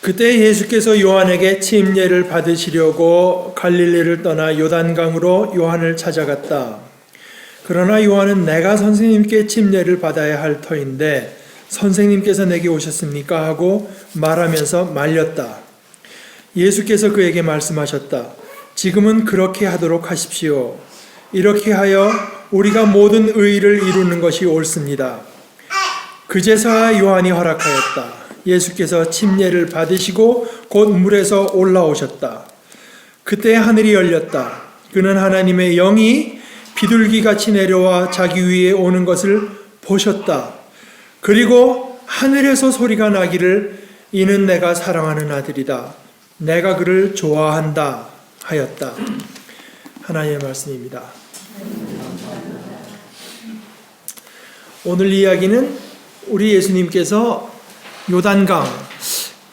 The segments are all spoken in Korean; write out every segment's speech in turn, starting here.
그때 예수께서 요한에게 침례를 받으시려고 갈릴리를 떠나 요단강으로 요한을 찾아갔다. 그러나 요한은 내가 선생님께 침례를 받아야 할 터인데 선생님께서 내게 오셨습니까? 하고 말하면서 말렸다. 예수께서 그에게 말씀하셨다. 지금은 그렇게 하도록 하십시오. 이렇게 하여 우리가 모든 의의를 이루는 것이 옳습니다. 그제서야 요한이 허락하였다. 예수께서 침례를 받으시고 곧 물에서 올라오셨다. 그때 하늘이 열렸다. 그는 하나님의 영이 비둘기같이 내려와 자기 위에 오는 것을 보셨다. 그리고 하늘에서 소리가 나기를 이는 내가 사랑하는 아들이다. 내가 그를 좋아한다 하였다. 하나님의 말씀입니다. 오늘 이야기는 우리 예수님께서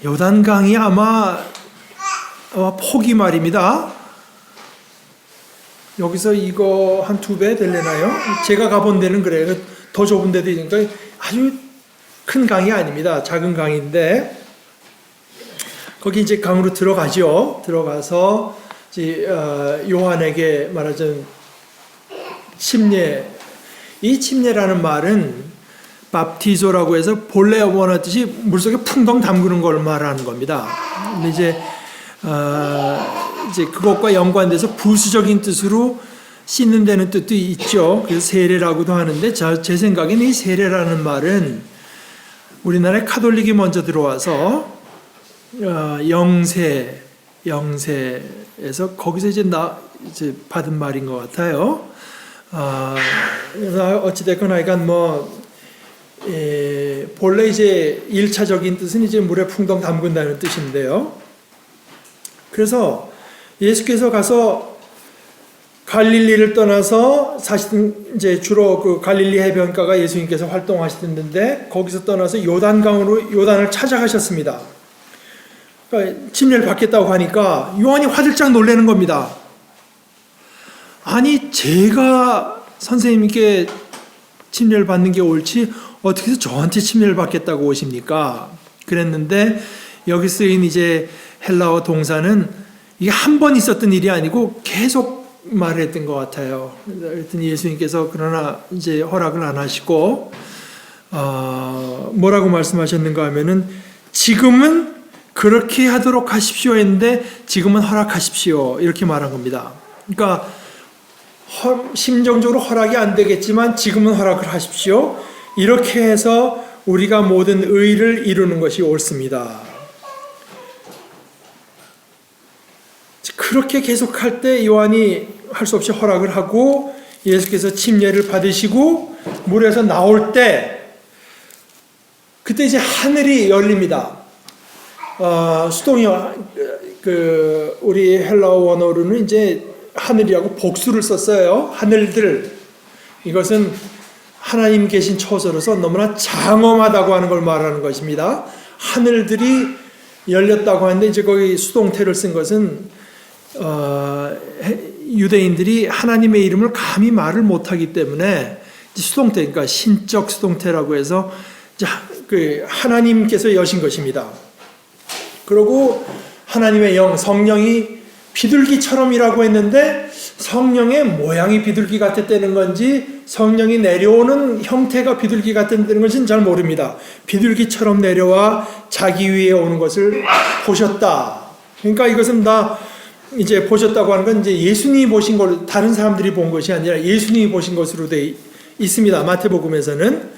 요단강이 아마 폭이 말입니다. 여기서 이거 한 2배 되려나요? 제가 가본 데는 그래요. 더 좁은 데도 있으니까 아주 큰 강이 아닙니다. 작은 강인데 거기 이제 강으로 들어가죠. 들어가서 이제 요한에게 말하자면 침례. 이 침례라는 말은 밥티조라고 해서 본래 원어 뜻이 물속에 풍덩 담그는 걸 말하는 겁니다. 근데 이제 그것과 연관돼서 부수적인 뜻으로 씻는 데는 뜻도 있죠. 그래서 세례라고도 하는데 제 생각에는 이 세례라는 말은 우리나라에 카톨릭이 먼저 들어와서 영세에서 거기서 이제 받은 말인 것 같아요. 어찌됐건 하여간 본래 이제 1차적인 뜻은 이제 물에 풍덩 담근다는 뜻인데요. 그래서 예수께서 가서 갈릴리를 떠나서 사실은 이제 주로 그 갈릴리 해변가가 예수님께서 활동하시던데 거기서 떠나서 요단강으로 요단을 찾아가셨습니다. 그러니까 침례를 받겠다고 하니까 요한이 화들짝 놀라는 겁니다. 아니 제가 선생님께 침례를 받는 게 옳지 어떻게 해서 저한테 침례를 받겠다고 오십니까? 그랬는데 여기 쓰인 이제 헬라어 동사는 이게 한 번 있었던 일이 아니고 계속 말했던 것 같아요. 그랬더니 예수님께서 그러나 이제 허락을 안 하시고 뭐라고 말씀하셨는가 하면은 지금은 그렇게 하도록 하십시오 했는데 지금은 허락하십시오 이렇게 말한 겁니다. 그러니까 심정적으로 허락이 안 되겠지만 지금은 허락을 하십시오. 이렇게 해서 우리가 모든 의의를 이루는 것이 옳습니다. 그렇게 계속할 때 요한이 할 수 없이 허락을 하고 예수께서 침례를 받으시고 물에서 나올 때 그때 이제 하늘이 열립니다. 수동이 우리 헬라어 원어로는 이제 하늘이라고 복수를 썼어요. 하늘들. 이것은 하나님 계신 처소로서 너무나 장엄하다고 하는 걸 말하는 것입니다. 하늘들이 열렸다고 하는데 이제 거기 수동태를 쓴 것은 유대인들이 하나님의 이름을 감히 말을 못하기 때문에 수동태, 그러니까 신적 수동태라고 해서 하나님께서 여신 것입니다. 그리고 하나님의 영, 성령이 비둘기처럼이라고 했는데 성령의 모양이 비둘기 같았다는 건지 성령이 내려오는 형태가 비둘기 같았다는 것은 잘 모릅니다. 비둘기처럼 내려와 자기 위에 오는 것을 보셨다. 그러니까 이것은 다 이제 보셨다고 하는 건 이제 예수님이 보신 걸 다른 사람들이 본 것이 아니라 예수님이 보신 것으로 되어 있습니다. 마태복음에서는.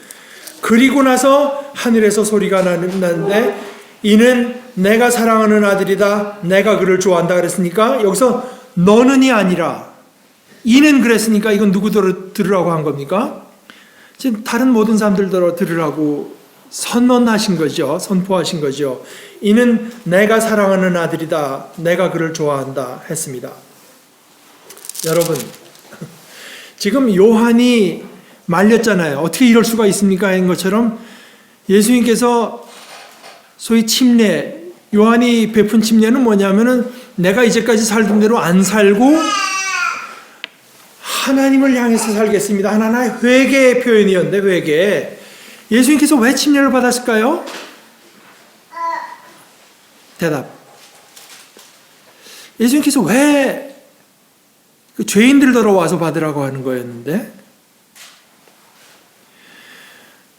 그리고 나서 하늘에서 소리가 나는데 이는 내가 사랑하는 아들이다. 내가 그를 좋아한다 그랬으니까 여기서 너는이 아니라 이는 그랬으니까 이건 누구 들으라고 한 겁니까? 지금 다른 모든 사람들도 들으라고 선언하신 거죠. 선포하신 거죠. 이는 내가 사랑하는 아들이다. 내가 그를 좋아한다 했습니다. 여러분 지금 요한이 말렸잖아요. 어떻게 이럴 수가 있습니까? 하는 것처럼 예수님께서 소위 침례, 요한이 베푼 침례는 뭐냐면은 내가 이제까지 살던 대로 안 살고 하나님을 향해서 살겠습니다. 하나님의 회개의 표현이었는데 회개. 예수님께서 왜 침례를 받았을까요? 대답. 예수님께서 왜 그 죄인들 들어와서 받으라고 하는 거였는데,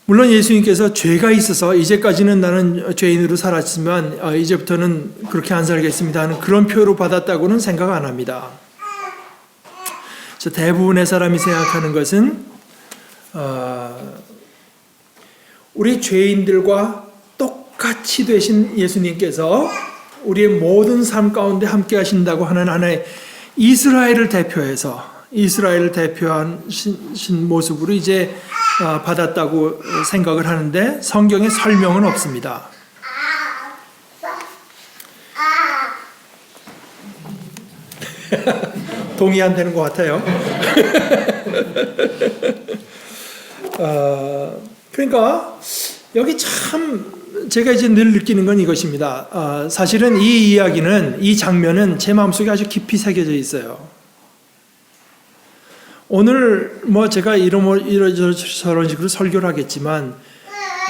물론 예수님께서 죄가 있어서 이제까지는 나는 죄인으로 살았지만 이제부터는 그렇게 안 살겠습니다 하는 그런 표로 받았다고는 생각 안 합니다. 대부분의 사람이 생각하는 것은 우리 죄인들과 똑같이 되신 예수님께서 우리의 모든 삶 가운데 함께 하신다고 하는 하나의 이스라엘을 대표하신 모습으로 이제 받았다고 생각을 하는데 성경에 설명은 없습니다. 동의 안 되는 것 같아요. 그러니까 여기 참 제가 이제 늘 느끼는 건 이것입니다. 사실은 이 이야기는, 이 장면은 제 마음속에 아주 깊이 새겨져 있어요. 오늘 뭐 제가 이런저런 식으로 설교를 하겠지만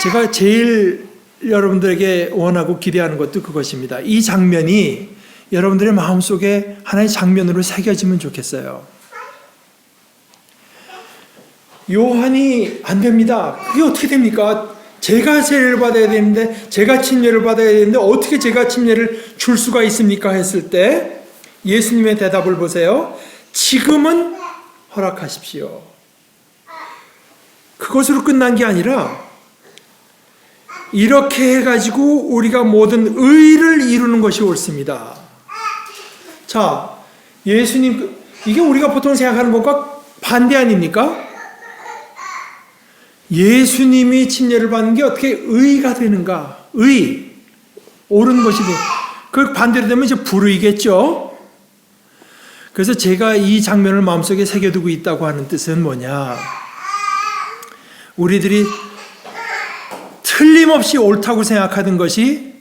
제가 제일 여러분들에게 원하고 기대하는 것도 그것입니다. 이 장면이 여러분들의 마음속에 하나의 장면으로 새겨지면 좋겠어요. 요한이 안 됩니다. 그게 어떻게 됩니까? 제가 세례를 받아야 되는데, 제가 침례를 받아야 되는데 어떻게 제가 침례를 줄 수가 있습니까? 했을 때 예수님의 대답을 보세요. 지금은 허락하십시오. 그것으로 끝난 게 아니라 이렇게 해가지고 우리가 모든 의를 이루는 것이 옳습니다. 자, 예수님, 이게 우리가 보통 생각하는 것과 반대 아닙니까? 예수님이 침례를 받는 게 어떻게 의가 되는가? 의, 옳은 것이 돼. 그 반대로 되면 이제 불의겠죠? 그래서 제가 이 장면을 마음속에 새겨두고 있다고 하는 뜻은 뭐냐? 우리들이 틀림없이 옳다고 생각하던 것이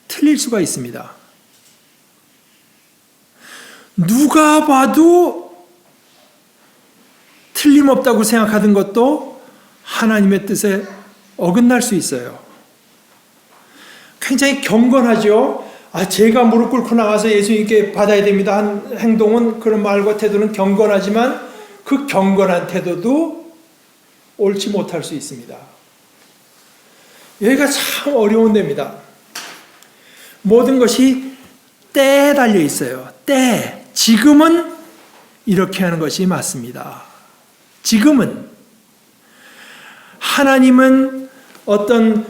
틀릴 수가 있습니다. 누가 봐도 틀림없다고 생각하던 것도 하나님의 뜻에 어긋날 수 있어요. 굉장히 경건하죠. 제가 무릎 꿇고 나가서 예수님께 받아야 됩니다 한 행동은, 그런 말과 태도는 경건하지만 그 경건한 태도도 옳지 못할 수 있습니다. 여기가 참 어려운 데입니다. 모든 것이 때에 달려 있어요. 때. 지금은 이렇게 하는 것이 맞습니다. 지금은. 하나님은 어떤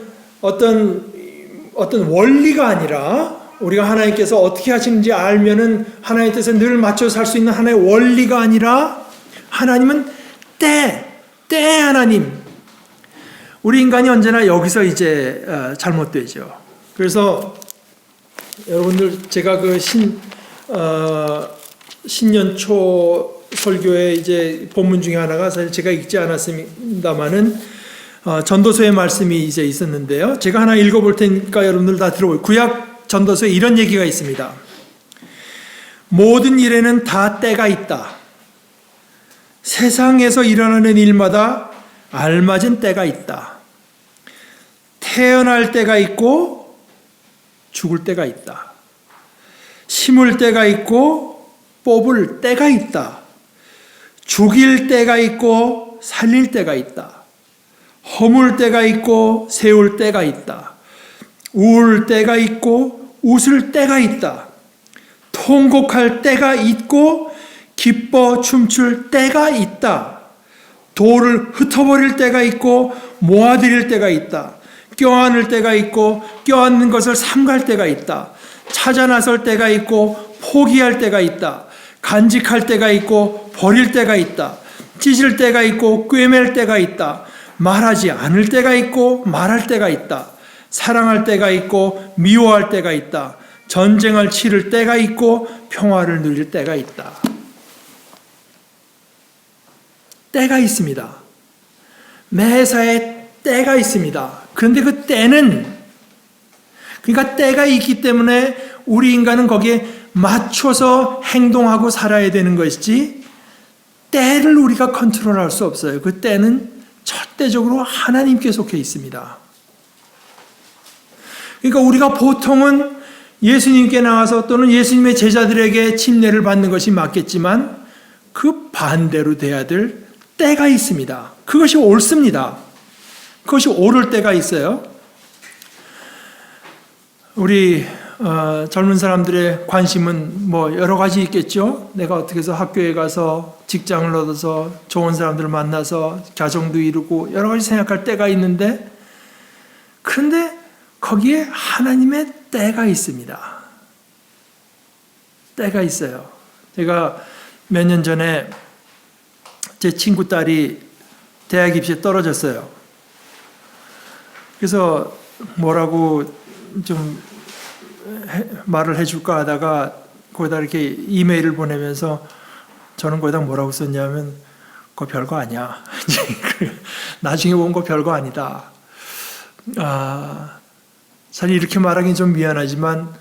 원리가 아니라, 우리가 하나님께서 어떻게 하시는지 알면은 하나님의 뜻에 늘 맞춰 살 수 있는 하나의 원리가 아니라, 하나님은 때 하나님. 우리 인간이 언제나 여기서 이제 잘못되죠. 그래서 여러분들, 제가 그 신년초 설교의 이제 본문 중에 하나가 사실 제가 읽지 않았습니다만은 전도서의 말씀이 이제 있었는데요. 제가 하나 읽어볼 테니까 여러분들 다 들어보세요. 구약 전도서에 이런 얘기가 있습니다. 모든 일에는 다 때가 있다. 세상에서 일어나는 일마다 알맞은 때가 있다. 태어날 때가 있고 죽을 때가 있다. 심을 때가 있고 뽑을 때가 있다. 죽일 때가 있고 살릴 때가 있다. 허물 때가 있고 세울 때가 있다. 울 때가 있고 웃을 때가 있다. 통곡할 때가 있고 기뻐 춤출 때가 있다. 돌을 흩어버릴 때가 있고 모아들일 때가 있다. 껴안을 때가 있고 껴안는 것을 삼갈 때가 있다. 찾아 나설 때가 있고 포기할 때가 있다. 간직할 때가 있고 버릴 때가 있다. 찢을 때가 있고 꿰맬 때가 있다. 말하지 않을 때가 있고 말할 때가 있다. 사랑할 때가 있고 미워할 때가 있다. 전쟁을 치를 때가 있고 평화를 누릴 때가 있다. 때가 있습니다. 매사에 때가 있습니다. 그런데 그 때는, 그러니까 때가 있기 때문에 우리 인간은 거기에 맞춰서 행동하고 살아야 되는 것이지, 때를 우리가 컨트롤할 수 없어요. 그 때는 절대적으로 하나님께 속해 있습니다. 그러니까 우리가 보통은 예수님께 나와서 또는 예수님의 제자들에게 침례를 받는 것이 맞겠지만 그 반대로 돼야 될 때가 있습니다. 그것이 옳습니다. 그것이 옳을 때가 있어요. 우리 젊은 사람들의 관심은 뭐 여러 가지 있겠죠. 내가 어떻게 해서 학교에 가서 직장을 얻어서 좋은 사람들을 만나서 가정도 이루고 여러 가지 생각할 때가 있는데, 그런데 거기에 하나님의 때가 있습니다. 때가 있어요. 제가 몇 년 전에 제 친구 딸이 대학 입시에 떨어졌어요. 그래서 뭐라고 좀 말을 해줄까 하다가 거기다 이렇게 이메일을 보내면서 저는 거기다 뭐라고 썼냐면 그거 별거 아니야. 나중에 본 거 별거 아니다. 사실 이렇게 말하긴 좀 미안하지만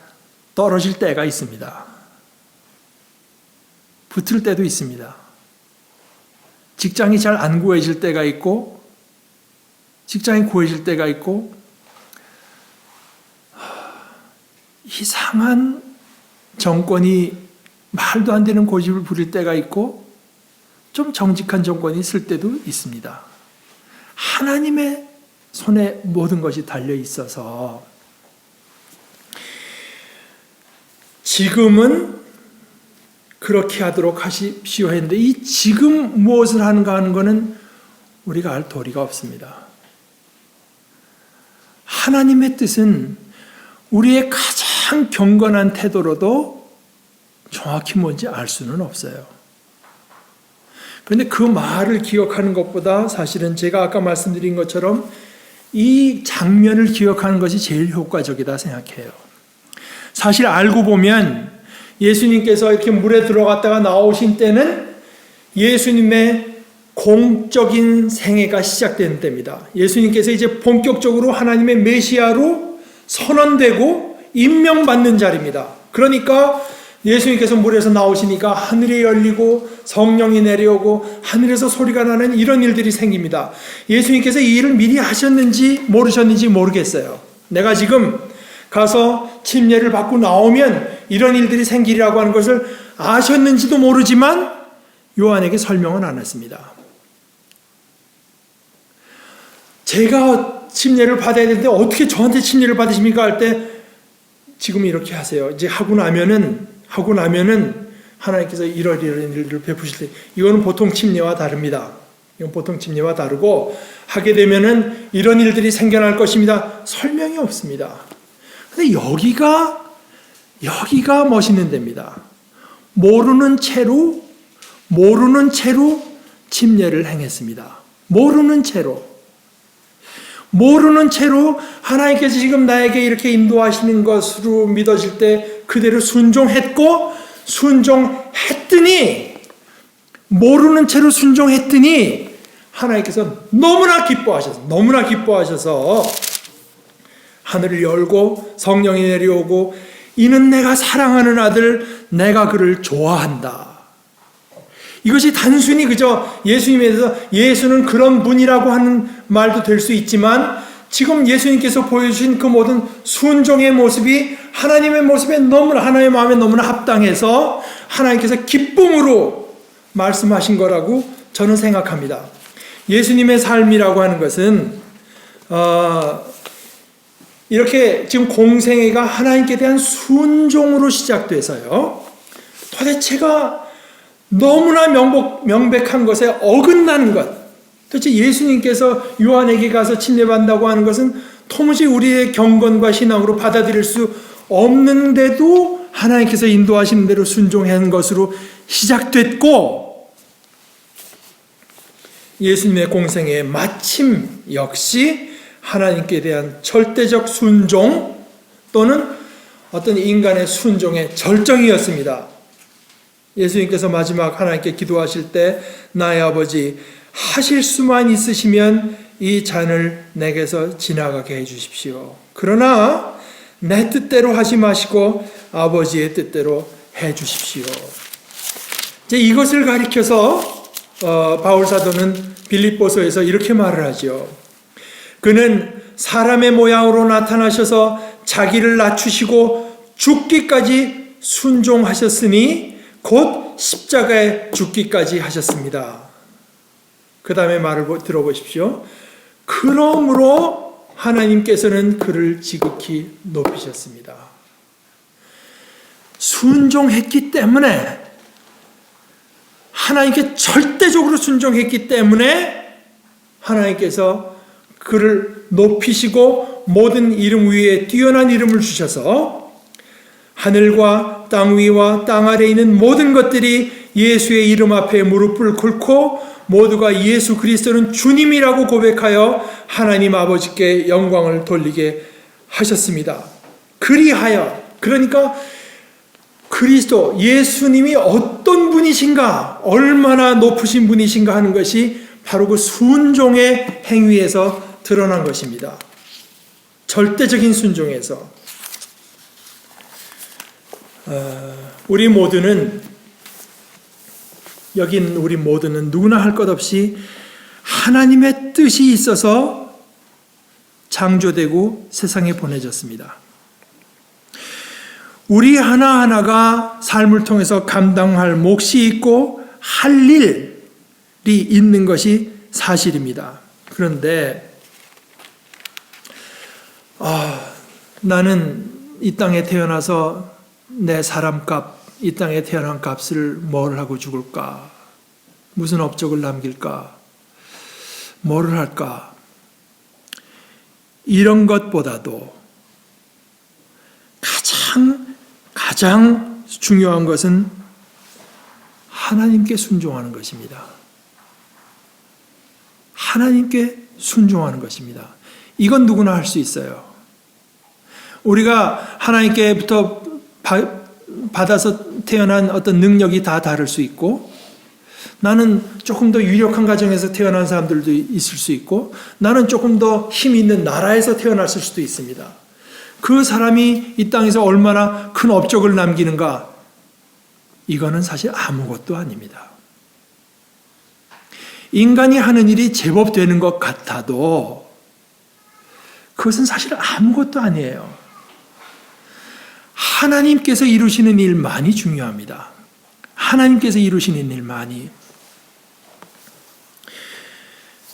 떨어질 때가 있습니다. 붙을 때도 있습니다. 직장이 잘 안 구해질 때가 있고 직장이 구해질 때가 있고 이상한 정권이 말도 안 되는 고집을 부릴 때가 있고 좀 정직한 정권이 있을 때도 있습니다. 하나님의 손에 모든 것이 달려 있어서 지금은 그렇게 하도록 하십시오 했는데, 이 지금 무엇을 하는가 하는 것은 우리가 알 도리가 없습니다. 하나님의 뜻은 우리의 가장 경건한 태도로도 정확히 뭔지 알 수는 없어요. 그런데 그 말을 기억하는 것보다 사실은 제가 아까 말씀드린 것처럼 이 장면을 기억하는 것이 제일 효과적이다 생각해요. 사실 알고 보면 예수님께서 이렇게 물에 들어갔다가 나오신 때는 예수님의 공적인 생애가 시작되는 때입니다. 예수님께서 이제 본격적으로 하나님의 메시아로 선언되고 임명받는 자리입니다. 그러니까 예수님께서 물에서 나오시니까 하늘이 열리고 성령이 내려오고 하늘에서 소리가 나는 이런 일들이 생깁니다. 예수님께서 이 일을 미리 하셨는지 모르셨는지 모르겠어요. 내가 지금 가서 침례를 받고 나오면 이런 일들이 생기리라고 하는 것을 아셨는지도 모르지만 요한에게 설명은 안 했습니다. 제가 침례를 받아야 되는데 어떻게 저한테 침례를 받으십니까? 할 때 지금 이렇게 하세요. 이제 하고 나면은 하나님께서 이런 일들을 베푸실 때, 이거는 보통 침례와 다릅니다. 이건 보통 침례와 다르고 하게 되면은 이런 일들이 생겨날 것입니다. 설명이 없습니다. 근데 여기가 멋있는 데입니다. 모르는 채로 침례를 행했습니다. 모르는 채로 하나님께서 지금 나에게 이렇게 인도하시는 것으로 믿어질 때 그대로 모르는 채로 순종했더니 하나님께서 너무나 기뻐하셔서 하늘을 열고 성령이 내려오고 이는 내가 사랑하는 아들, 내가 그를 좋아한다. 이것이 단순히 그저 예수님에 대해서 예수는 그런 분이라고 하는 말도 될 수 있지만, 지금 예수님께서 보여주신 그 모든 순종의 모습이 하나님의 모습에 너무나, 하나님의 마음에 너무나 합당해서 하나님께서 기쁨으로 말씀하신 거라고 저는 생각합니다. 예수님의 삶이라고 하는 것은 이렇게 지금 공생애가 하나님께 대한 순종으로 시작돼서요, 도대체가 너무나 명백한 것에 어긋나는 것, 도대체 예수님께서 요한에게 가서 침례받는다고 하는 것은 도무지 우리의 경건과 신앙으로 받아들일 수 없는데도 하나님께서 인도하시는 대로 순종한 것으로 시작됐고, 예수님의 공생애의 마침 역시 하나님께 대한 절대적 순종 또는 어떤 인간의 순종의 절정이었습니다. 예수님께서 마지막 하나님께 기도하실 때 나의 아버지, 하실 수만 있으시면 이 잔을 내게서 지나가게 해주십시오. 그러나 내 뜻대로 하지 마시고 아버지의 뜻대로 해주십시오. 이제 이것을 가리켜서 바울 사도는 빌립보서에서 이렇게 말을 하죠. 그는 사람의 모양으로 나타나셔서 자기를 낮추시고 죽기까지 순종하셨으니 곧 십자가에 죽기까지 하셨습니다. 그 다음에 말을 들어보십시오. 그러므로 하나님께서는 그를 지극히 높이셨습니다. 순종했기 때문에, 하나님께 절대적으로 순종했기 때문에 하나님께서 그를 높이시고 모든 이름 위에 뛰어난 이름을 주셔서 하늘과 땅 위와 땅 아래에 있는 모든 것들이 예수의 이름 앞에 무릎을 꿇고 모두가 예수 그리스도는 주님이라고 고백하여 하나님 아버지께 영광을 돌리게 하셨습니다. 그리하여, 그러니까 그리스도 예수님이 어떤 분이신가, 얼마나 높으신 분이신가 하는 것이 바로 그 순종의 행위에서 드러난 것입니다. 절대적인 순종에서. 우리 모두는, 여긴 우리 모두는 누구나 할 것 없이 하나님의 뜻이 있어서 창조되고 세상에 보내졌습니다. 우리 하나하나가 삶을 통해서 감당할 몫이 있고 할 일이 있는 것이 사실입니다. 그런데 나는 이 땅에 태어나서 내 사람값, 이 땅에 태어난 값을 뭘 하고 죽을까? 무슨 업적을 남길까? 뭐를 할까? 이런 것보다도 가장 중요한 것은 하나님께 순종하는 것입니다. 하나님께 순종하는 것입니다. 이건 누구나 할 수 있어요. 우리가 하나님께부터 받아서 태어난 어떤 능력이 다 다를 수 있고, 나는 조금 더 유력한 가정에서 태어난 사람들도 있을 수 있고, 나는 조금 더 힘 있는 나라에서 태어났을 수도 있습니다. 그 사람이 이 땅에서 얼마나 큰 업적을 남기는가, 이거는 사실 아무것도 아닙니다. 인간이 하는 일이 제법 되는 것 같아도 그것은 사실 아무것도 아니에요. 하나님께서 이루시는 일만이 중요합니다. 하나님께서 이루시는 일만이.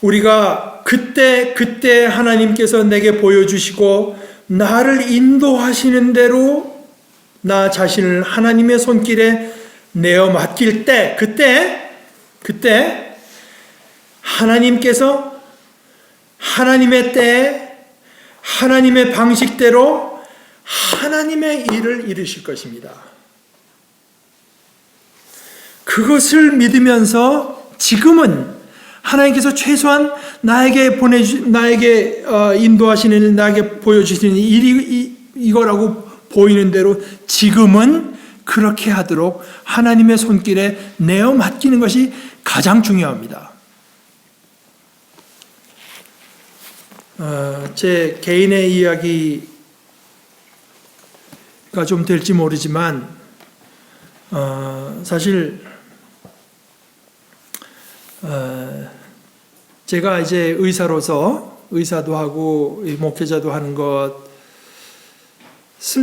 우리가 그때 하나님께서 내게 보여주시고 나를 인도하시는 대로 나 자신을 하나님의 손길에 내어 맡길 때, 그때 하나님께서 하나님의 때에 하나님의 방식대로 하나님의 일을 이루실 것입니다. 그것을 믿으면서 지금은 하나님께서 최소한 나에게 인도하시는 일, 나에게 보여주시는 일이 이거라고 보이는 대로 지금은 그렇게 하도록 하나님의 손길에 내어 맡기는 것이 가장 중요합니다. 제 개인의 이야기가 좀 될지 모르지만 사실 제가 이제 의사도 하고 목회자도 하는 것을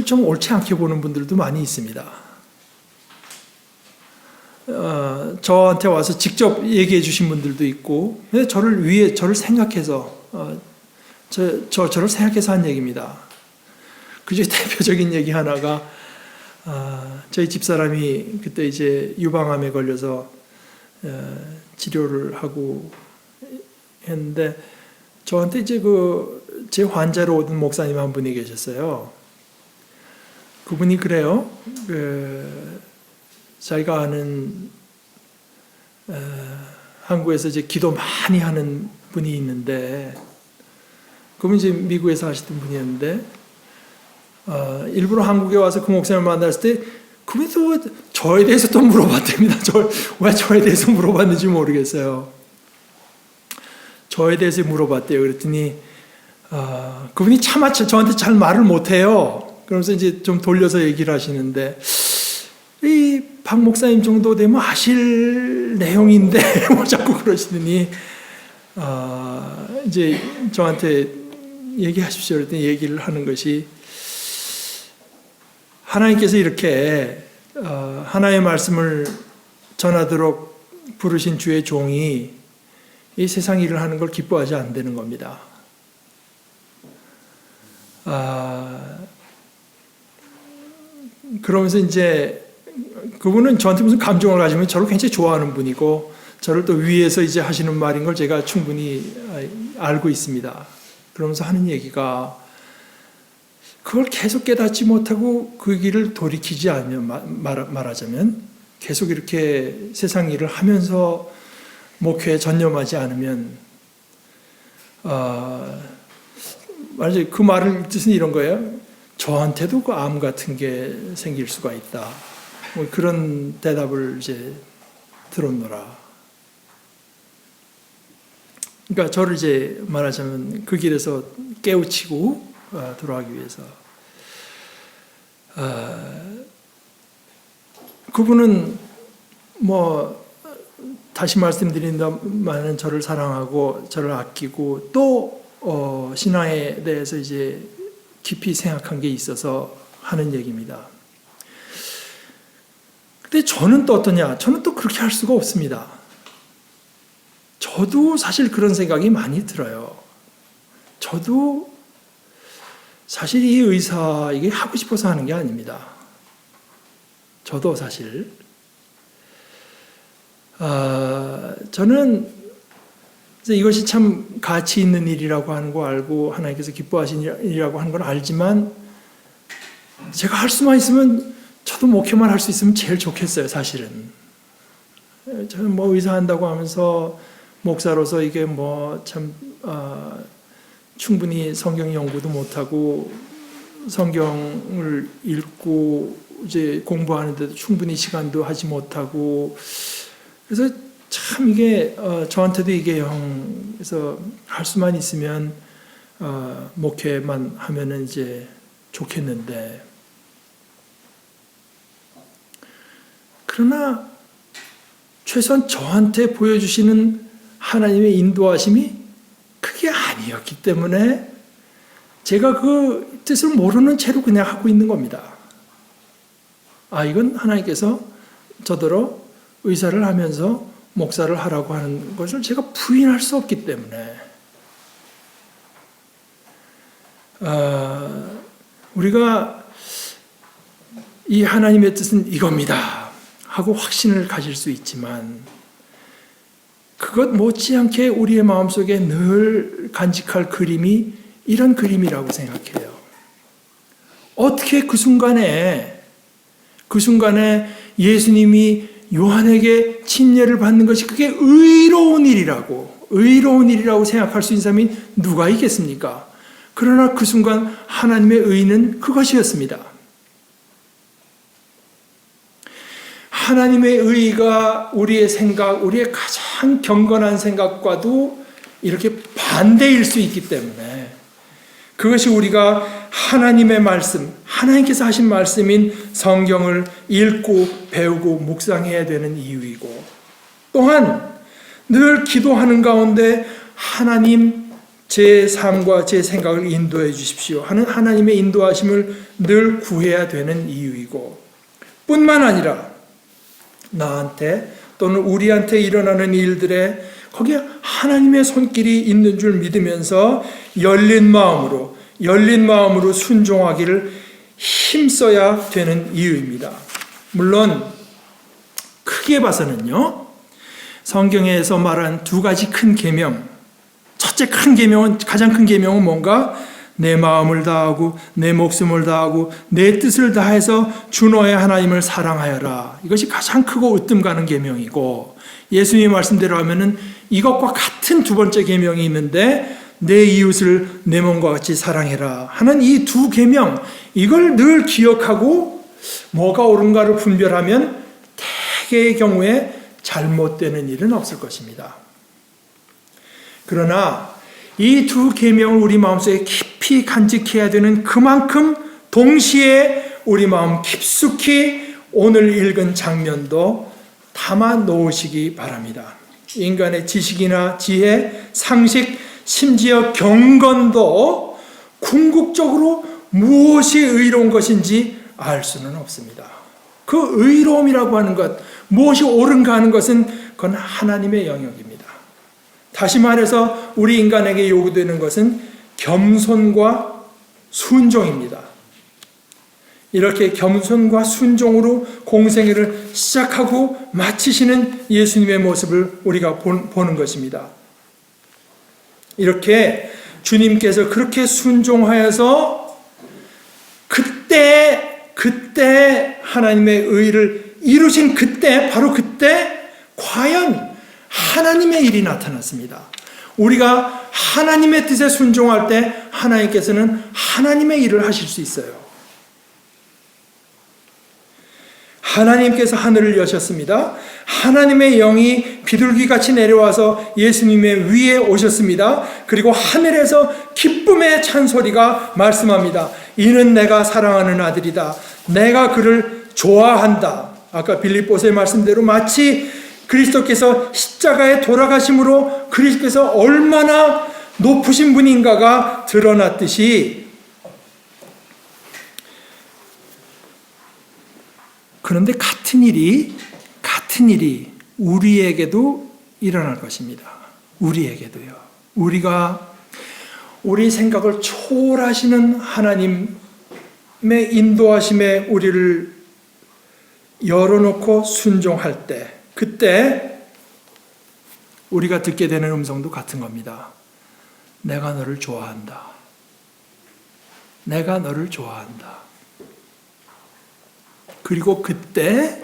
좀 옳지 않게 보는 분들도 많이 있습니다. 저한테 와서 직접 얘기해 주신 분들도 있고, 저를 생각해서 저를 생각해서 한 얘기입니다. 그중에 대표적인 얘기 하나가, 저희 집사람이 그때 이제 유방암에 걸려서 치료를 하고 했는데, 저한테 이제 제 환자로 오던 목사님 한 분이 계셨어요. 그분이 그래요. 자기가 아는 한국에서 이제 기도 많이 하는 분이 있는데, 그분이 이제 미국에서 하시던 분이었는데, 일부러 한국에 와서 그 목사님을 만났을 때 그분이 또 저에 대해서 또 물어봤답니다. 왜 저에 대해서 물어봤는지 모르겠어요. 저에 대해서 물어봤대요. 그랬더니 그분이 저한테 잘 말을 못해요. 그러면서 이제 좀 돌려서 얘기를 하시는데, 이 박 목사님 정도 되면 아실 내용인데 뭐 자꾸 그러시더니 이제 저한테 얘기하십시오. 그랬더니 얘기를 하는 것이, 하나님께서 이렇게 하나님의 말씀을 전하도록 부르신 주의 종이 이 세상 일을 하는 걸 기뻐하지 않는 겁니다. 그러면서 이제 그분은 저한테 무슨 감정을 가지면 저를 굉장히 좋아하는 분이고 저를 또 위해서 이제 하시는 말인 걸 제가 충분히 알고 있습니다. 그러면서 하는 얘기가 그걸 계속 깨닫지 못하고 그 길을 돌이키지 않으면 말하자면 계속 이렇게 세상 일을 하면서 목회에 전념하지 않으면 말하자면 그 말을 뜻은 이런 거예요. 저한테도 그 암 같은 게 생길 수가 있다. 뭐 그런 대답을 이제 들었노라. 그러니까 저를 이제 말하자면 그 길에서 깨우치고 돌아가기 위해서 그분은 뭐 다시 말씀드린다마는 저를 사랑하고 저를 아끼고 또 신앙에 대해서 이제 깊이 생각한 게 있어서 하는 얘기입니다. 근데 저는 또 어떠냐? 저는 또 그렇게 할 수가 없습니다. 저도 사실 그런 생각이 많이 들어요. 저도 사실 이 의사 이게 하고 싶어서 하는 게 아닙니다. 저도 사실 저는 이것이 참 가치 있는 일이라고 하는 거 알고 하나님께서 기뻐하시는 일이라고 하는 건 알지만 제가 할 수만 있으면 저도 목회만 할 수 있으면 제일 좋겠어요. 사실은 저는 뭐 의사 한다고 하면서 목사로서 이게 뭐 참 충분히 성경 연구도 못하고 성경을 읽고 이제 공부하는데도 충분히 시간도 하지 못하고 그래서 참 이게 저한테도 이게 그래서 할 수만 있으면 목회만 하면은 이제 좋겠는데 그러나 최소한 저한테 보여주시는 하나님의 인도하심이 그게 아니었기 때문에 제가 그 뜻을 모르는 채로 그냥 하고 있는 겁니다. 이건 하나님께서 저더러 의사를 하면서 목사를 하라고 하는 것을 제가 부인할 수 없기 때문에 우리가 이 하나님의 뜻은 이겁니다 하고 확신을 가질 수 있지만 그것 못지않게 우리의 마음속에 늘 간직할 그림이 이런 그림이라고 생각해요. 어떻게 그 순간에 예수님이 요한에게 침례를 받는 것이 그게 의로운 일이라고 생각할 수 있는 사람이 누가 있겠습니까? 그러나 그 순간 하나님의 의는 그것이었습니다. 하나님의 의가 우리의 생각, 우리의 가장 경건한 생각과도 이렇게 반대일 수 있기 때문에 그것이 우리가 하나님의 말씀, 하나님께서 하신 말씀인 성경을 읽고 배우고 묵상해야 되는 이유이고 또한 늘 기도하는 가운데 하나님 제 삶과 제 생각을 인도해 주십시오 하는 하나님의 인도하심을 늘 구해야 되는 이유이고 뿐만 아니라 나한테 또는 우리한테 일어나는 일들에 거기에 하나님의 손길이 있는 줄 믿으면서 열린 마음으로 순종하기를 힘써야 되는 이유입니다. 물론 크게 봐서는요. 성경에서 말한 두 가지 큰 계명. 첫째 가장 큰 계명은 뭔가? 내 마음을 다하고 내 목숨을 다하고 내 뜻을 다해서 주 너의 하나님을 사랑하여라. 이것이 가장 크고 으뜸 가는 계명이고 예수님의 말씀대로 하면은 이것과 같은 두 번째 계명이 있는데 내 이웃을 내 몸과 같이 사랑해라 하는 이 두 계명 이걸 늘 기억하고 뭐가 옳은가를 분별하면 대개의 경우에 잘못되는 일은 없을 것입니다. 그러나 이 두 계명을 우리 마음속에 깊이 간직해야 되는 그만큼 동시에 우리 마음 깊숙이 오늘 읽은 장면도 담아 놓으시기 바랍니다. 인간의 지식이나 지혜, 상식, 심지어 경건도 궁극적으로 무엇이 의로운 것인지 알 수는 없습니다. 그 의로움이라고 하는 것, 무엇이 옳은가 하는 것은 그건 하나님의 영역입니다. 다시 말해서 우리 인간에게 요구되는 것은 겸손과 순종입니다. 이렇게 겸손과 순종으로 공생애를 시작하고 마치시는 예수님의 모습을 우리가 보는 것입니다. 이렇게 주님께서 그렇게 순종하여서 그때 하나님의 의를 이루신 바로 그때 과연 하나님의 일이 나타났습니다. 우리가 하나님의 뜻에 순종할 때 하나님께서는 하나님의 일을 하실 수 있어요. 하나님께서 하늘을 여셨습니다. 하나님의 영이 비둘기같이 내려와서 예수님의 위에 오셨습니다. 그리고 하늘에서 기쁨의 찬소리가 말씀합니다. 이는 내가 사랑하는 아들이다. 내가 그를 좋아한다. 아까 빌립보서의 말씀대로 마치 그리스도께서 십자가에 돌아가심으로 그리스도께서 얼마나 높으신 분인가가 드러났듯이, 그런데 같은 일이 우리에게도 일어날 것입니다. 우리에게도요. 우리가 우리 생각을 초월하시는 하나님의 인도하심에 우리를 열어놓고 순종할 때, 그때 우리가 듣게 되는 음성도 같은 겁니다. 내가 너를 좋아한다. 내가 너를 좋아한다. 그리고 그때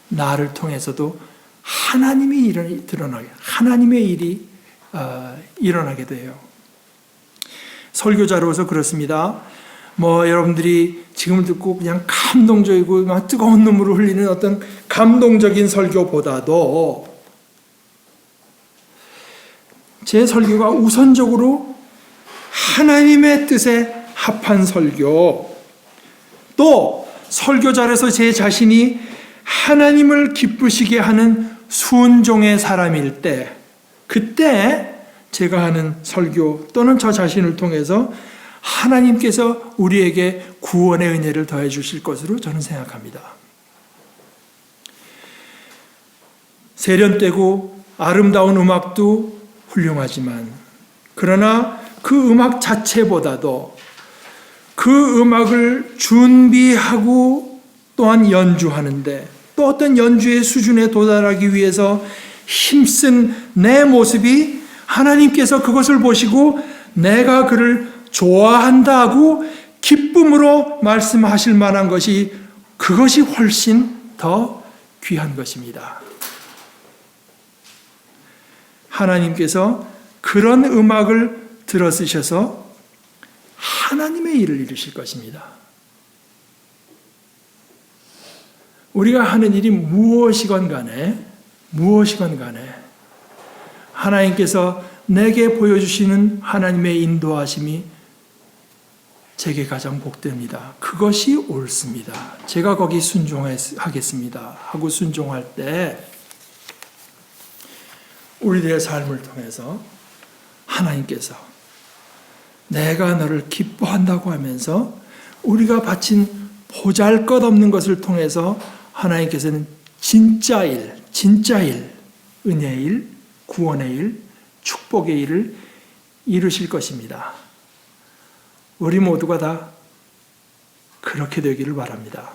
나를 통해서도 하나님의 일이 드러나게, 하나님의 일이 일어나게 돼요. 설교자로서 그렇습니다. 여러분들이 지금 듣고 그냥 감동적이고 막 뜨거운 눈물을 흘리는 어떤 감동적인 설교보다도 제 설교가 우선적으로 하나님의 뜻에 합한 설교, 또 설교자로서 제 자신이 하나님을 기쁘시게 하는 순종의 사람일 때, 그때 제가 하는 설교 또는 저 자신을 통해서 하나님께서 우리에게 구원의 은혜를 더해 주실 것으로 저는 생각합니다. 세련되고 아름다운 음악도 훌륭하지만, 그러나 그 음악 자체보다도 그 음악을 준비하고 또한 연주하는데, 또 어떤 연주의 수준에 도달하기 위해서 힘쓴 내 모습이 하나님께서 그것을 보시고 내가 그를 좋아한다고 기쁨으로 말씀하실 만한 것이, 그것이 훨씬 더 귀한 것입니다. 하나님께서 그런 음악을 들어쓰셔서 하나님의 일을 이루실 것입니다. 우리가 하는 일이 무엇이건 간에 하나님께서 내게 보여주시는 하나님의 인도하심이 제게 가장 복됩니다. 그것이 옳습니다. 제가 거기 순종하겠습니다 하고 순종할 때 우리들의 삶을 통해서 하나님께서 내가 너를 기뻐한다고 하면서 우리가 바친 보잘것없는 것을 통해서 하나님께서는 진짜 일, 은혜의 일, 구원의 일, 축복의 일을 이루실 것입니다. 우리 모두가 다 그렇게 되기를 바랍니다.